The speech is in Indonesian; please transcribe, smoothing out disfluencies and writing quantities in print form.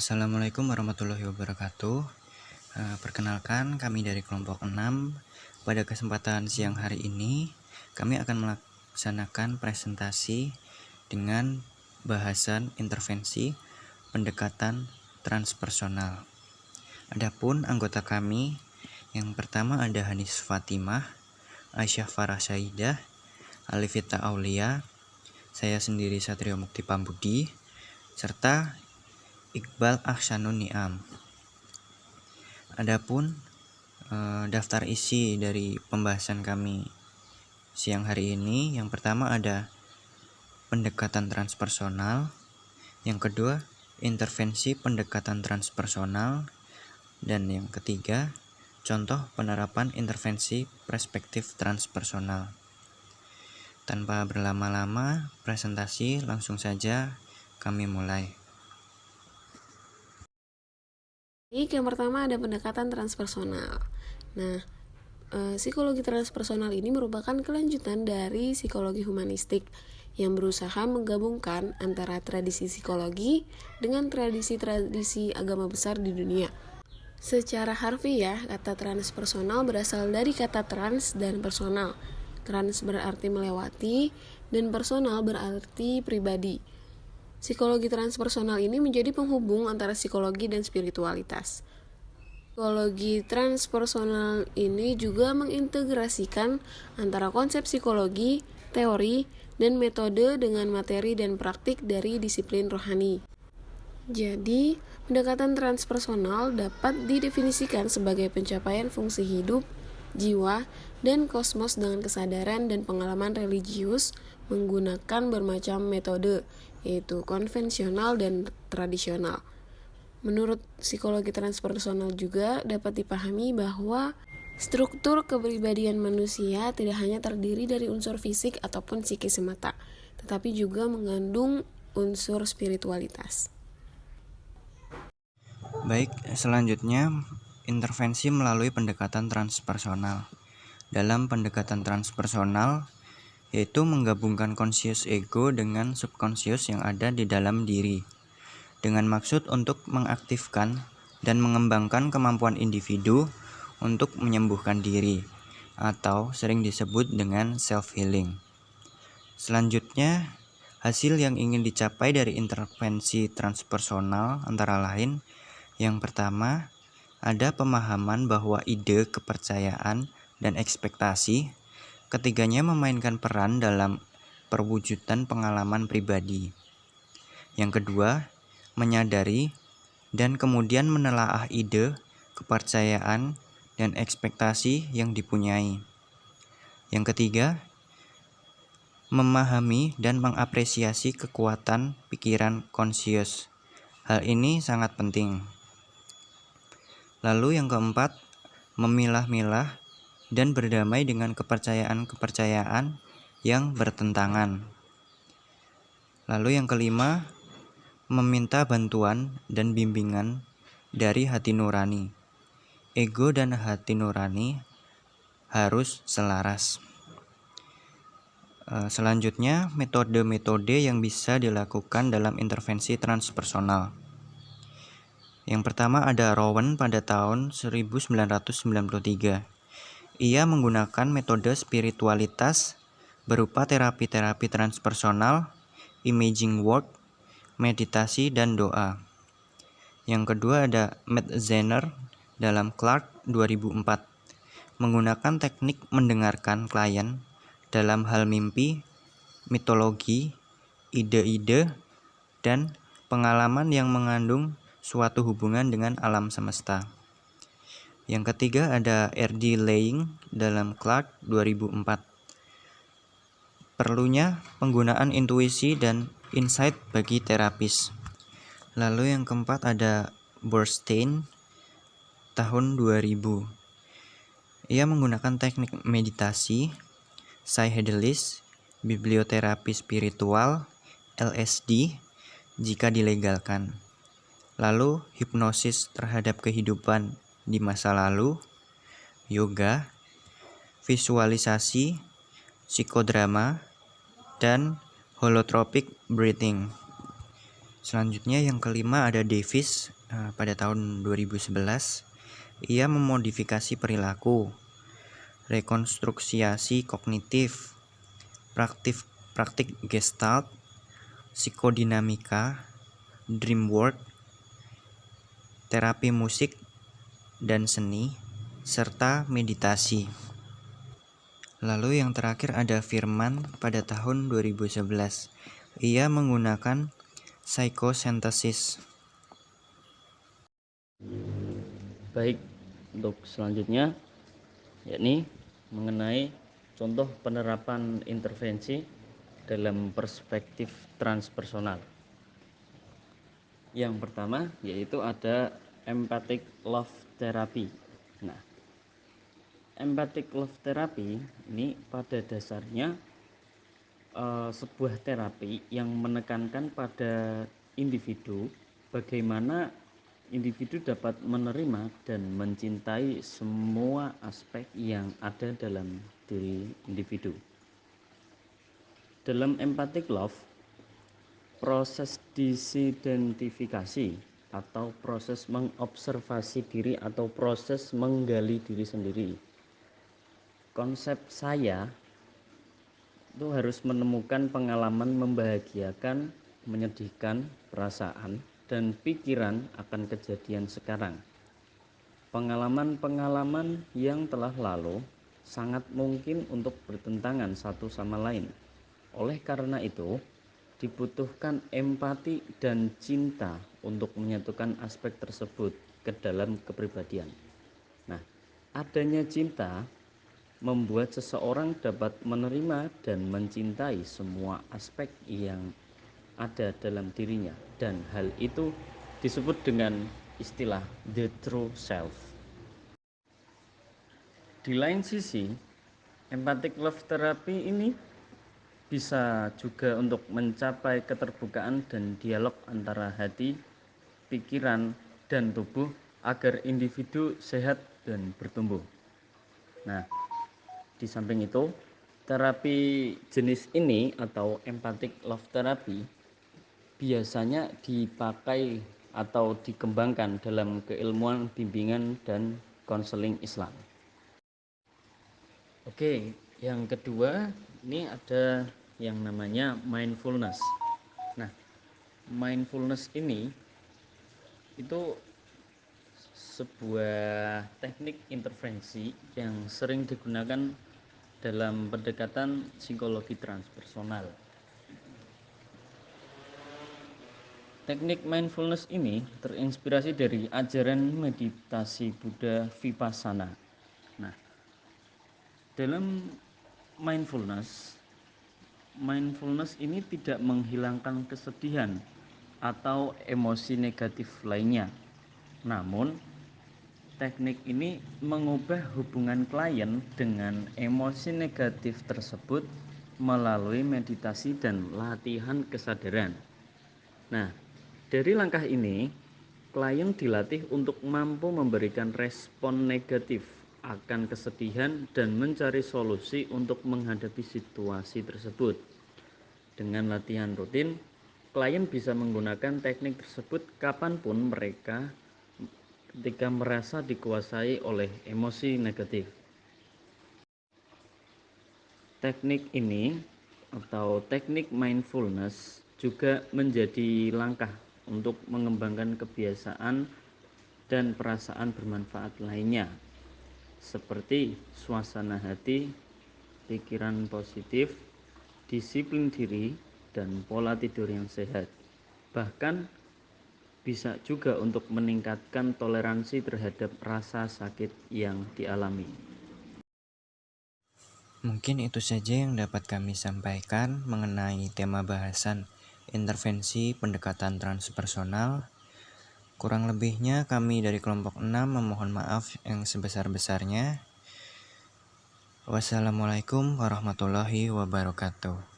Assalamualaikum warahmatullahi wabarakatuh. Perkenalkan, kami dari kelompok 6. Pada kesempatan siang hari ini, kami akan melaksanakan presentasi dengan bahasan intervensi pendekatan transpersonal. Adapun anggota kami, yang pertama ada Hanis Fatimah, Aisyah Farah Saidah, Alifita Aulia, saya sendiri Satrio Mukti Pambudi, serta Iqbal Ahsanun Niam. Adapun daftar isi dari pembahasan kami siang hari ini, yang pertama ada pendekatan transpersonal, yang kedua intervensi pendekatan transpersonal, dan yang ketiga contoh penerapan intervensi perspektif transpersonal. Tanpa berlama-lama presentasi, langsung saja kami mulai. Yang pertama ada pendekatan transpersonal. Nah, psikologi transpersonal ini merupakan kelanjutan dari psikologi humanistik yang berusaha menggabungkan antara tradisi psikologi dengan tradisi-tradisi agama besar di dunia. Secara harfiah, kata transpersonal berasal dari kata trans dan personal. Trans berarti melewati dan personal berarti pribadi. Psikologi transpersonal ini menjadi penghubung antara psikologi dan spiritualitas. Psikologi transpersonal ini juga mengintegrasikan antara konsep psikologi, teori, dan metode dengan materi dan praktik dari disiplin rohani. Jadi, pendekatan transpersonal dapat didefinisikan sebagai pencapaian fungsi hidup, jiwa, dan kosmos dengan kesadaran dan pengalaman religius menggunakan bermacam metode, yaitu konvensional dan tradisional. Menurut psikologi transpersonal juga dapat dipahami bahwa struktur kepribadian manusia tidak hanya terdiri dari unsur fisik ataupun psikis semata, tetapi juga mengandung unsur spiritualitas. Baik, selanjutnya intervensi melalui pendekatan transpersonal. Dalam pendekatan transpersonal, yaitu menggabungkan conscious ego dengan subconscious yang ada di dalam diri, dengan maksud untuk mengaktifkan dan mengembangkan kemampuan individu untuk menyembuhkan diri, atau sering disebut dengan self-healing. Selanjutnya, hasil yang ingin dicapai dari intervensi transpersonal antara lain, yang pertama, ada pemahaman bahwa ide, kepercayaan, dan ekspektasi ketiganya memainkan peran dalam perwujudan pengalaman pribadi. Yang kedua, menyadari dan kemudian menelaah ide, kepercayaan, dan ekspektasi yang dipunyai. Yang ketiga, memahami dan mengapresiasi kekuatan pikiran konsius. Hal ini sangat penting. Lalu yang keempat, memilah-milah dan berdamai dengan kepercayaan-kepercayaan yang bertentangan. Lalu yang kelima, meminta bantuan dan bimbingan dari hati nurani. Ego dan hati nurani harus selaras. Selanjutnya, metode-metode yang bisa dilakukan dalam intervensi transpersonal. Yang pertama ada Rowan pada tahun 1993. Ia menggunakan metode spiritualitas berupa terapi-terapi transpersonal, imaging work, meditasi, dan doa. Yang kedua ada Matt Zenner dalam Clark 2004, menggunakan teknik mendengarkan klien dalam hal mimpi, mitologi, ide-ide, dan pengalaman yang mengandung suatu hubungan dengan alam semesta. Yang ketiga ada R.D. Laing dalam Clark 2004. Perlunya penggunaan intuisi dan insight bagi terapis. Lalu yang keempat ada Bernstein tahun 2000. Ia menggunakan teknik meditasi, psychedelic, biblioterapi spiritual, LSD jika dilegalkan. Lalu hipnosis terhadap kehidupan di masa lalu, yoga, visualisasi, psikodrama, dan holotropic breathing. Selanjutnya yang kelima ada Davis pada tahun 2011. Ia memodifikasi perilaku, rekonstruksiasi kognitif, praktik gestalt, psikodinamika, dream work, terapi musik dan seni, serta meditasi. Lalu yang terakhir ada Firman pada tahun 2011. Ia menggunakan psychosentesis. Baik, untuk selanjutnya yakni mengenai contoh penerapan intervensi dalam perspektif transpersonal. Yang pertama yaitu ada empathic love therapy. Nah, empathic love therapy ini pada dasarnya sebuah terapi yang menekankan pada individu bagaimana individu dapat menerima dan mencintai semua aspek yang ada dalam diri individu. Dalam empathic love, proses disidentifikasi atau proses mengobservasi diri atau proses menggali diri sendiri. Konsep saya itu harus menemukan pengalaman membahagiakan, menyedihkan, perasaan, dan pikiran akan kejadian sekarang. Pengalaman-pengalaman yang telah lalu sangat mungkin untuk bertentangan satu sama lain. Oleh karena itu, dibutuhkan empati dan cinta untuk menyatukan aspek tersebut ke dalam kepribadian. Nah, adanya cinta membuat seseorang dapat menerima dan mencintai semua aspek yang ada dalam dirinya, dan hal itu disebut dengan istilah the true self. Di lain sisi, empathic love therapy ini bisa juga untuk mencapai keterbukaan dan dialog antara hati, pikiran, dan tubuh agar individu sehat dan bertumbuh. Nah, di samping itu, terapi jenis ini atau empathic love therapy biasanya dipakai atau dikembangkan dalam keilmuan bimbingan dan konseling Islam. Oke, yang kedua ini ada yang namanya mindfulness. Nah, mindfulness ini itu sebuah teknik intervensi yang sering digunakan dalam pendekatan psikologi transpersonal. Teknik mindfulness ini terinspirasi dari ajaran meditasi Buddha Vipassana. Nah, dalam mindfulness ini tidak menghilangkan kesedihan atau emosi negatif lainnya. Namun, teknik ini mengubah hubungan klien dengan emosi negatif tersebut melalui meditasi dan latihan kesadaran. Nah, dari langkah ini, klien dilatih untuk mampu memberikan respon negatif akan kesedihan dan mencari solusi untuk menghadapi situasi tersebut. Dengan latihan rutin, klien bisa menggunakan teknik tersebut kapanpun mereka ketika merasa dikuasai oleh emosi negatif. Teknik ini atau teknik mindfulness juga menjadi langkah untuk mengembangkan kebiasaan dan perasaan bermanfaat lainnya, seperti suasana hati, pikiran positif, disiplin diri, dan pola tidur yang sehat. Bahkan bisa juga untuk meningkatkan toleransi terhadap rasa sakit yang dialami. Mungkin itu saja yang dapat kami sampaikan mengenai tema bahasan intervensi pendekatan transpersonal. Kurang lebihnya kami dari kelompok 6 memohon maaf yang sebesar-besarnya. Wassalamualaikum warahmatullahi wabarakatuh.